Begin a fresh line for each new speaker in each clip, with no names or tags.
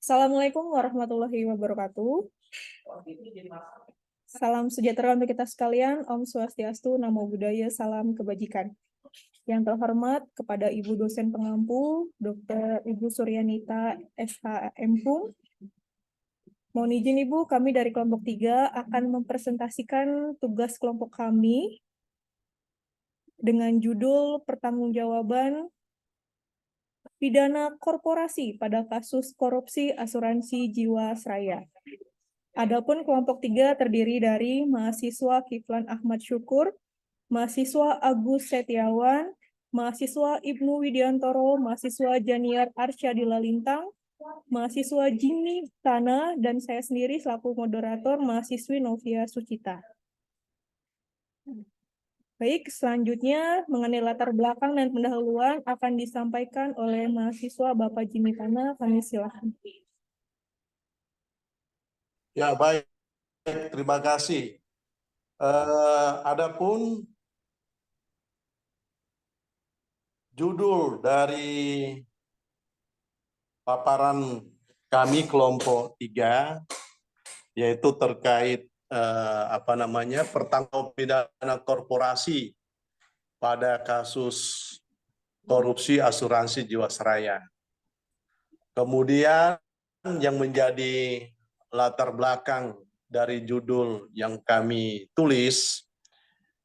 Assalamualaikum warahmatullahi wabarakatuh. Salam sejahtera untuk kita sekalian. Om Swastiastu, Namo Buddhaya, salam kebajikan. Yang terhormat kepada Ibu dosen pengampu, Dr. Ibu Suryanita SHM. Mohon izin Ibu, kami dari kelompok 3 akan mempresentasikan tugas kelompok kami dengan judul Pertanggungjawaban Pidana Korporasi pada kasus korupsi asuransi Jiwasraya. Adapun kelompok 3 terdiri dari mahasiswa Kiflan Ahmad Syukur, mahasiswa Agus Setiawan, mahasiswa Ibnu Widiantoro, mahasiswa Janiar Arsyadila Lintang, mahasiswa Jimmy Tana, dan saya sendiri selaku moderator mahasiswi Novia Sucita. Baik, selanjutnya mengenai latar belakang dan pendahuluan akan disampaikan oleh mahasiswa Bapak Jimmy Tana. Kami silakan.
Ya, baik. Terima kasih. Adapun judul dari paparan kami kelompok 3 yaitu terkait pertanggungjawaban pidana korporasi pada kasus korupsi asuransi Jiwasraya. Kemudian yang menjadi latar belakang dari judul yang kami tulis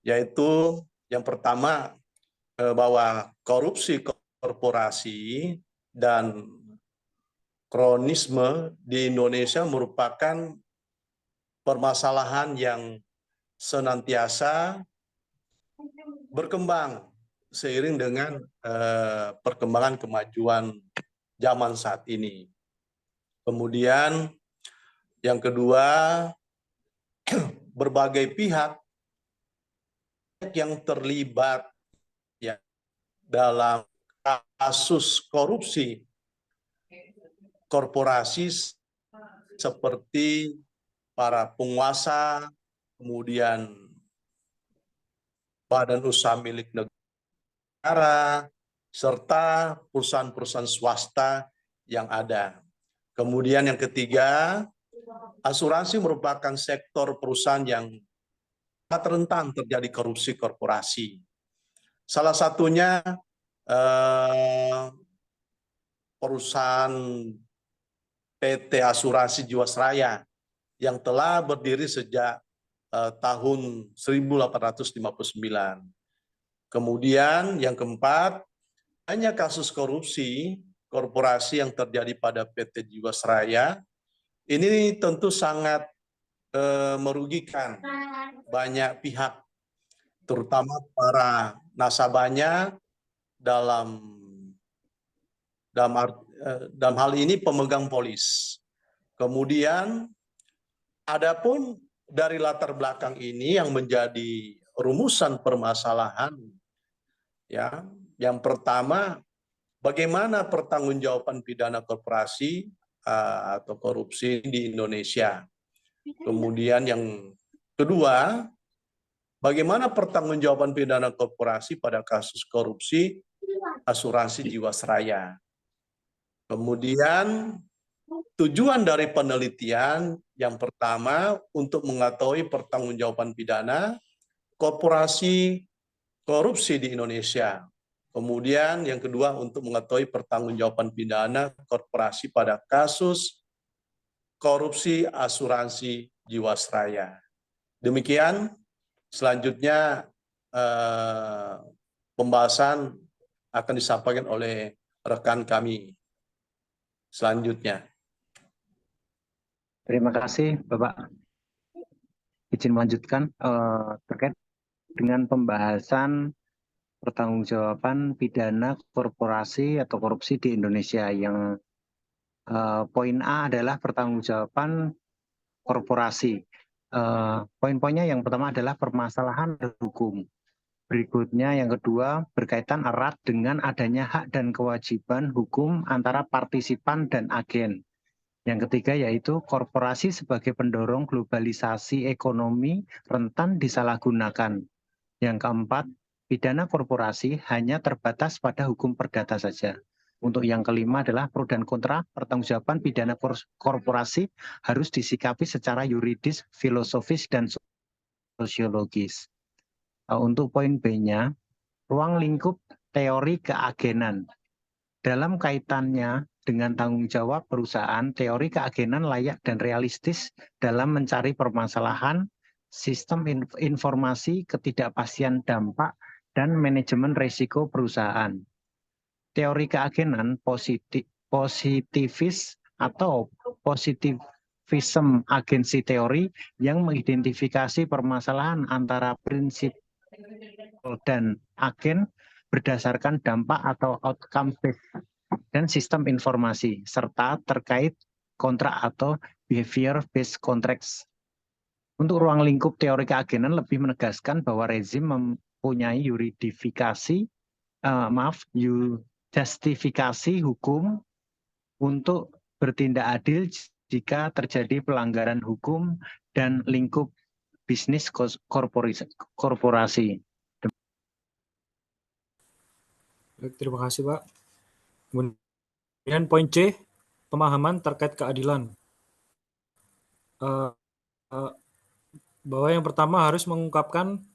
yaitu yang pertama bahwa korupsi korporasi dan kronisme di Indonesia merupakan permasalahan yang senantiasa berkembang seiring dengan perkembangan kemajuan zaman saat ini. Kemudian yang kedua, berbagai pihak yang terlibat ya dalam kasus korupsi korporasi seperti para penguasa, kemudian badan usaha milik negara, serta perusahaan-perusahaan swasta yang ada. Kemudian yang ketiga, asuransi merupakan sektor perusahaan yang sangat rentan terjadi korupsi korporasi. Salah satunya perusahaan PT Asuransi Jiwasraya yang telah berdiri sejak tahun 1859. Kemudian yang keempat, hanya kasus korupsi korporasi yang terjadi pada PT Jiwasraya ini tentu sangat merugikan banyak pihak, terutama para nasabahnya dalam hal ini pemegang polis. Kemudian adapun dari latar belakang ini yang menjadi rumusan permasalahan ya, yang pertama bagaimana pertanggungjawaban pidana korporasi atau korupsi di Indonesia. Kemudian yang kedua, bagaimana pertanggungjawaban pidana korporasi pada kasus korupsi asuransi Jiwasraya. Kemudian tujuan dari penelitian yang pertama untuk mengetahui pertanggungjawaban pidana korporasi korupsi di Indonesia. Kemudian yang kedua untuk mengetahui pertanggungjawaban pidana korporasi pada kasus korupsi asuransi Jiwasraya. Demikian, selanjutnya pembahasan akan disampaikan oleh rekan kami selanjutnya.
Terima kasih Bapak. Izin melanjutkan terkait dengan pembahasan pertanggungjawaban pidana korporasi atau korupsi di Indonesia yang poin A adalah pertanggungjawaban korporasi. Poin-poinnya yang pertama adalah permasalahan hukum. Berikutnya yang kedua berkaitan erat dengan adanya hak dan kewajiban hukum antara partisipan dan agen. Yang ketiga yaitu korporasi sebagai pendorong globalisasi ekonomi rentan disalahgunakan. Yang keempat, pidana korporasi hanya terbatas pada hukum perdata saja. Untuk yang kelima adalah pro dan kontra pertanggungjawaban pidana korporasi harus disikapi secara yuridis, filosofis, dan sosiologis. Untuk poin B-nya, ruang lingkup teori keagenan. Dalam kaitannya dengan tanggung jawab perusahaan, teori keagenan layak dan realistis dalam mencari permasalahan, sistem informasi, ketidakpastian dampak, dan manajemen risiko perusahaan. Teori keagenan positivis atau positivism agensi teori yang mengidentifikasi permasalahan antara prinsip dan agen berdasarkan dampak atau outcome based dan sistem informasi serta terkait kontrak atau behavior based contracts. Untuk ruang lingkup teori keagenan lebih menegaskan bahwa rezim mempunyai justifikasi hukum untuk bertindak adil jika terjadi pelanggaran hukum dan lingkup bisnis korporasi.
Baik, terima kasih, Pak. Kemudian poin C, pemahaman terkait keadilan. Bahwa yang pertama harus mengungkapkan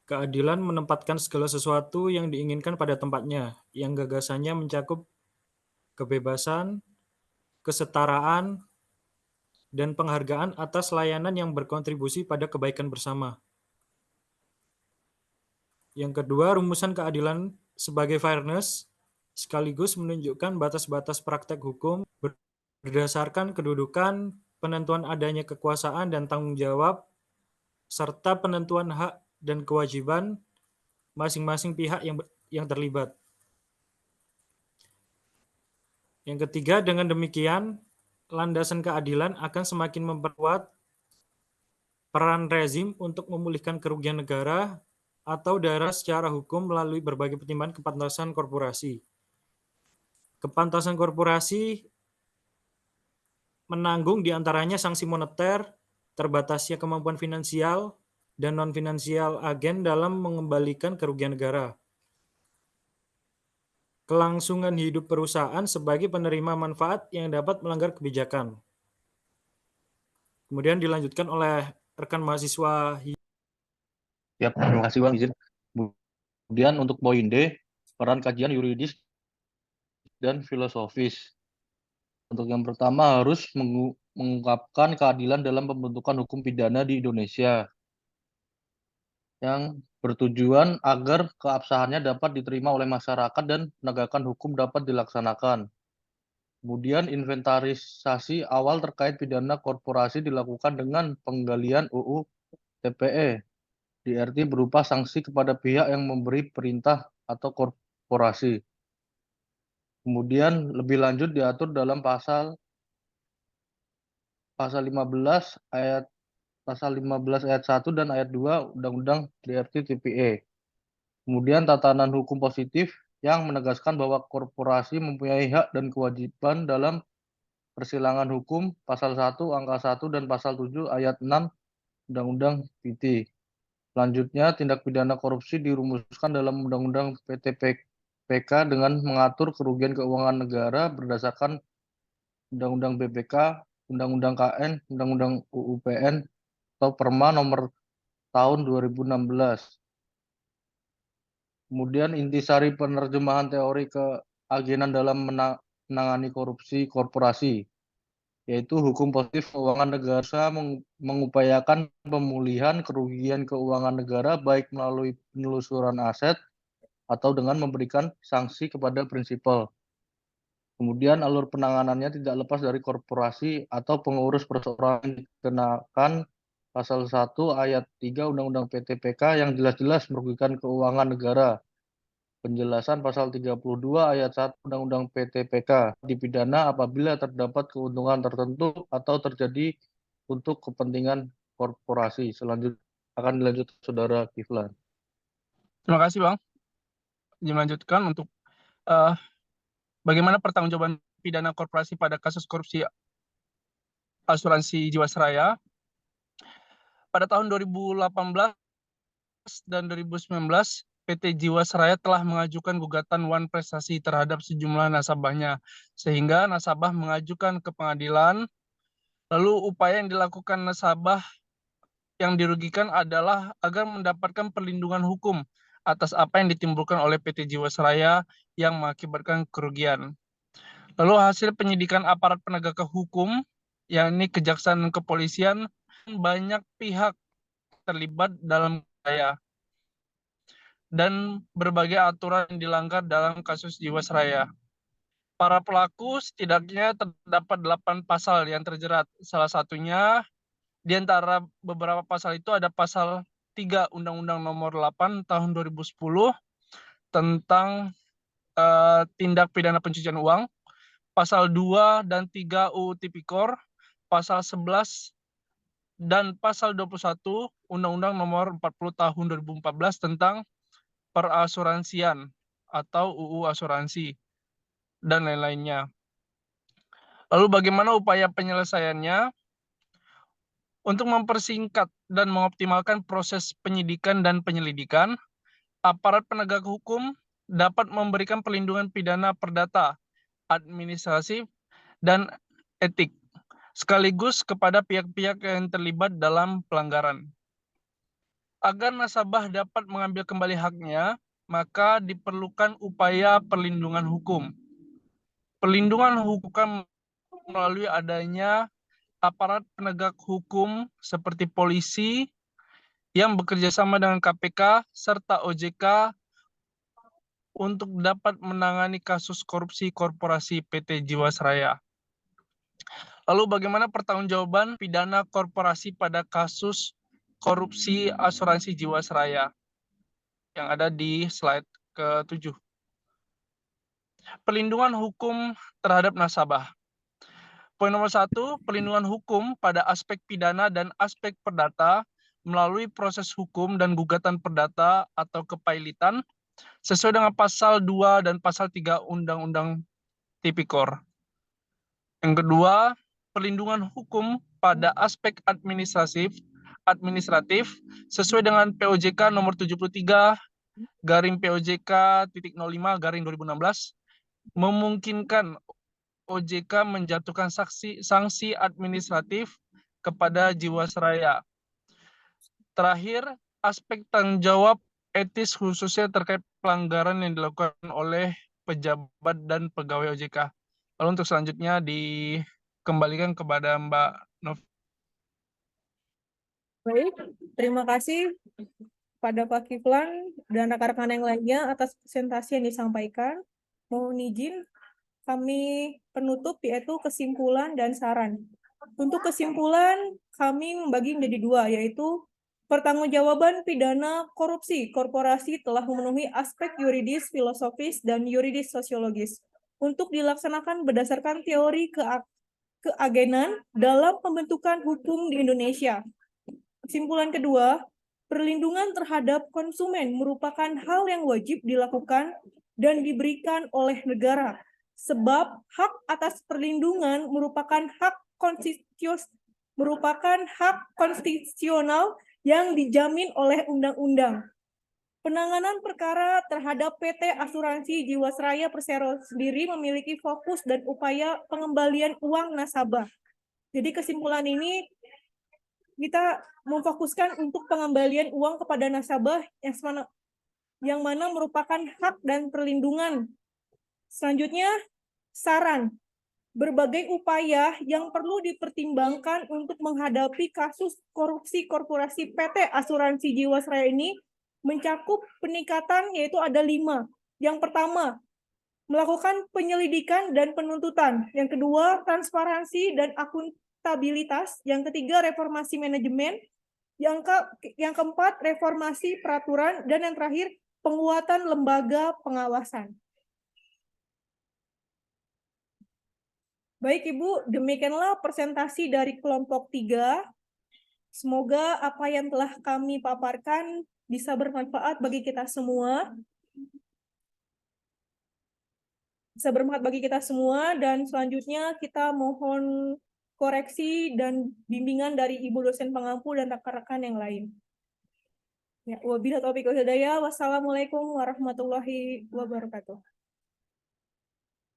keadilan menempatkan segala sesuatu yang diinginkan pada tempatnya, yang gagasannya mencakup kebebasan, kesetaraan, dan penghargaan atas layanan yang berkontribusi pada kebaikan bersama. Yang kedua, rumusan keadilan sebagai fairness sekaligus menunjukkan batas-batas praktek hukum berdasarkan kedudukan, penentuan adanya kekuasaan dan tanggung jawab, serta penentuan hak dan kewajiban masing-masing pihak yang terlibat. Yang ketiga, dengan demikian, landasan keadilan akan semakin memperkuat peran rezim untuk memulihkan kerugian negara atau daerah secara hukum melalui berbagai pertimbangan kepantasan korporasi. Kepantasan korporasi menanggung diantaranya sanksi moneter, terbatasnya kemampuan finansial, dan non-finansial agen dalam mengembalikan kerugian negara. Kelangsungan hidup perusahaan sebagai penerima manfaat yang dapat melanggar kebijakan. Kemudian dilanjutkan oleh rekan mahasiswa.
Ya, terima kasih Bang, izin. Kemudian untuk poin D, peran kajian yuridis dan filosofis. Untuk yang pertama harus mengungkapkan keadilan dalam pembentukan hukum pidana di Indonesia yang bertujuan agar keabsahannya dapat diterima oleh masyarakat dan penegakan hukum dapat dilaksanakan. Kemudian inventarisasi awal terkait pidana korporasi dilakukan dengan penggalian UU TPE, DRT berupa sanksi kepada pihak yang memberi perintah atau korporasi. Kemudian lebih lanjut diatur dalam pasal 15 ayat 1 dan ayat 2 Undang-Undang DRT TPE. Kemudian tatanan hukum positif yang menegaskan bahwa korporasi mempunyai hak dan kewajiban dalam persilangan hukum pasal 1 angka 1 dan pasal 7 ayat 6 Undang-Undang PT. Selanjutnya, tindak pidana korupsi dirumuskan dalam Undang-Undang PTPK dengan mengatur kerugian keuangan negara berdasarkan Undang-Undang BPK, Undang-Undang KN, Undang-Undang UUPN, atau Perma nomor tahun 2016. Kemudian intisari penerjemahan teori keagenan dalam menangani korupsi korporasi, yaitu hukum positif keuangan negara mengupayakan pemulihan kerugian keuangan negara baik melalui penelusuran aset atau dengan memberikan sanksi kepada prinsipal. Kemudian alur penanganannya tidak lepas dari korporasi atau pengurus perseorangan yang dikenakan pasal 1 ayat 3 Undang-Undang PTPK yang jelas-jelas merugikan keuangan negara. Penjelasan pasal 32 ayat 1 Undang-Undang PTPK dipidana apabila terdapat keuntungan tertentu atau terjadi untuk kepentingan korporasi. Selanjutnya akan dilanjutkan Saudara Kiflan.
Terima kasih Bang. Dilanjutkan untuk bagaimana pertanggungjawaban pidana korporasi pada kasus korupsi asuransi Jiwasraya. Pada tahun 2018 dan 2019, PT Jiwasraya telah mengajukan gugatan wan prestasi terhadap sejumlah nasabahnya, sehingga nasabah mengajukan ke pengadilan. Lalu upaya yang dilakukan nasabah yang dirugikan adalah agar mendapatkan perlindungan hukum atas apa yang ditimbulkan oleh PT Jiwasraya yang mengakibatkan kerugian. Lalu hasil penyidikan aparat penegak hukum, yakni kejaksaan dan kepolisian, banyak pihak terlibat dalam upaya dan berbagai aturan yang dilanggar dalam kasus Jiwasraya. Para pelaku setidaknya terdapat 8 pasal yang terjerat. Salah satunya di antara beberapa pasal itu ada pasal 3 Undang-Undang Nomor 8 Tahun 2010 tentang tindak pidana pencucian uang, pasal 2 dan 3 UU Tipikor, pasal 11 dan pasal 21 Undang-Undang Nomor 40 Tahun 2014 tentang perasuransian atau UU asuransi dan lain-lainnya. Lalu bagaimana upaya penyelesaiannya? Untuk mempersingkat dan mengoptimalkan proses penyidikan dan penyelidikan, aparat penegak hukum dapat memberikan perlindungan pidana perdata, administratif, dan etik, sekaligus kepada pihak-pihak yang terlibat dalam pelanggaran. Agar nasabah dapat mengambil kembali haknya, maka diperlukan upaya perlindungan hukum. Perlindungan hukum melalui adanya aparat penegak hukum seperti polisi yang bekerja sama dengan KPK serta OJK untuk dapat menangani kasus korupsi korporasi PT Jiwasraya. Lalu bagaimana pertanggungjawaban pidana korporasi pada kasus korupsi asuransi Jiwasraya yang ada di slide ke-7. Perlindungan hukum terhadap nasabah. Poin nomor 1, perlindungan hukum pada aspek pidana dan aspek perdata melalui proses hukum dan gugatan perdata atau kepailitan sesuai dengan pasal 2 dan pasal 3 Undang-Undang Tipikor. Yang kedua, perlindungan hukum pada aspek administratif sesuai dengan POJK nomor 73 garing POJK .05 garing 2016 memungkinkan OJK menjatuhkan sanksi administratif kepada Jiwasraya. Terakhir, aspek tanggung jawab etis khususnya terkait pelanggaran yang dilakukan oleh pejabat dan pegawai OJK. Lalu untuk selanjutnya dikembalikan kepada Mbak Novi.
Baik, terima kasih pada Pak Kiflan dan rekan-rekan yang lainnya atas presentasi yang disampaikan. Mohon izin kami penutup yaitu kesimpulan dan saran. Untuk kesimpulan kami membagi menjadi 2, yaitu pertanggungjawaban pidana korupsi korporasi telah memenuhi aspek yuridis, filosofis, dan yuridis sosiologis untuk dilaksanakan berdasarkan teori keagenan dalam pembentukan hukum di Indonesia. Kesimpulan kedua, perlindungan terhadap konsumen merupakan hal yang wajib dilakukan dan diberikan oleh negara, sebab hak atas perlindungan merupakan hak konstitusional yang dijamin oleh undang-undang. Penanganan perkara terhadap PT Asuransi Jiwasraya Persero sendiri memiliki fokus dan upaya pengembalian uang nasabah. Jadi kesimpulan ini kita memfokuskan untuk pengembalian uang kepada nasabah yang mana merupakan hak dan perlindungan. Selanjutnya, saran. Berbagai upaya yang perlu dipertimbangkan untuk menghadapi kasus korupsi korporasi PT Asuransi Jiwasraya ini mencakup peningkatan, yaitu ada 5. Yang pertama, melakukan penyelidikan dan penuntutan. Yang kedua, transparansi dan akuntabilitas. Yang ketiga, reformasi manajemen. Yang keempat, reformasi peraturan. Dan yang terakhir, penguatan lembaga pengawasan. Baik Ibu, demikianlah presentasi dari kelompok 3. Semoga apa yang telah kami paparkan bisa bermanfaat bagi kita semua. Dan selanjutnya kita mohon koreksi dan bimbingan dari Ibu dosen pengampu dan rekan-rekan yang lain. Ya, wabillahi taufiq wal hidayah. Wassalamualaikum warahmatullahi wabarakatuh.